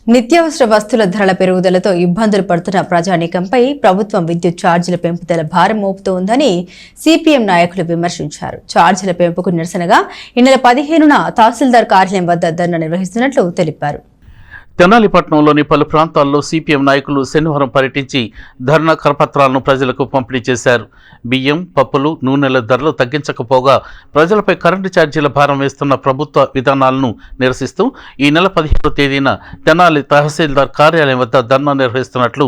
నిత్యావసర వస్తువుల ధరల పెరుగుదలతో ఇబ్బందులు పడుతున్న ప్రజానీకంపై ప్రభుత్వం విద్యుత్ ఛార్జీల పెంపుదల భారం మోపుతోందని సిపిఎం నాయకులు విమర్శించారు. ఛార్జీల పెంపుకు నిరసనగా ఈ నెల 15న తహసీల్దార్ కార్యాలయం వద్ద ధర్నా నిర్వహిస్తున్నట్లు తెలిపారు. తెనాలి పట్టణంలోని పలు ప్రాంతాల్లో సిపిఎం నాయకులు శనివారం పర్యటించి ధర్నా కరపత్రాలను ప్రజలకు పంపిణీ చేశారు. బియ్యం, పప్పులు, నూనెల ధరలు తగ్గించకపోగా ప్రజలపై కరెంటు ఛార్జీల భారం వేస్తున్న ప్రభుత్వ విధానాలను నిరసిస్తూ ఈ నెల 15వ తేదీన తెనాలి తహసీల్దార్ కార్యాలయం వద్ద ధర్నా నిర్వహిస్తున్నట్లు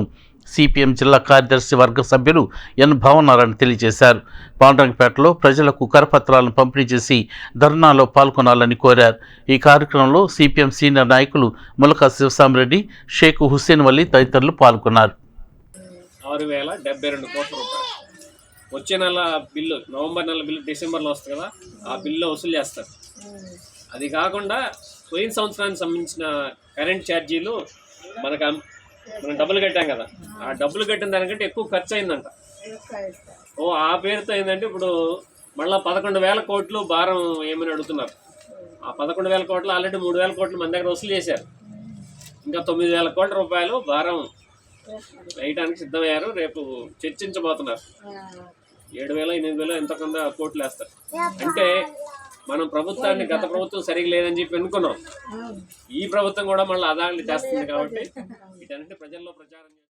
సిపిఎం జిల్లా కార్యదర్శి వర్గ సభ్యులు ఎన్ భావనారాయణ తెలియజేశారు. పాండ్రంగపేటలో ప్రజలకు కరపత్రాలను పంపిణీ చేసి ధర్నాలో పాల్గొనాలని కోరారు. ఈ కార్యక్రమంలో సిపిఎం సీనియర్ నాయకులు ములక శివసామిరెడ్డి, షేక్ హుస్సేన్ వల్లి తదితరులు పాల్గొన్నారు. 6072 కోట్ల రూపాయలు వచ్చే నెల బిల్లు, నవంబర్ నెల బిల్లు డిసెంబర్లో వస్తుంది కదా, ఆ బిల్లు వసూలు చేస్తారు. అది కాకుండా పోయిన సంవత్సరానికి సంబంధించిన కరెంట్ ఛార్జీలు మనం డబ్బులు కట్టాం కదా, ఆ డబ్బులు కట్టిన దానికంటే ఎక్కువ ఖర్చు అయిందంట. ఆ పేరుతో ఏంటంటే ఇప్పుడు మళ్ళీ 11,000 కోట్లు భారం ఏమని అడుగుతున్నారు. ఆ 11,000 కోట్లు ఆల్రెడీ 3,000 కోట్లు మన దగ్గర వసూలు చేశారు. ఇంకా 9,000 కోట్ల రూపాయలు భారం వేయడానికి సిద్ధమయ్యారు. రేపు చర్చించబోతున్నారు. 7,000, 8,000 ఎంత కొంత కోట్లు వేస్తారు. అంటే మనం ప్రభుత్వాన్ని గత ప్రభుత్వం సరిగా లేదని చెప్పి అనుకున్నాం. ఈ ప్రభుత్వం కూడా మళ్ళీ అదాన్ని చేస్తుంది కాబట్టి వీటన్నిటి ప్రజల్లో ప్రచారం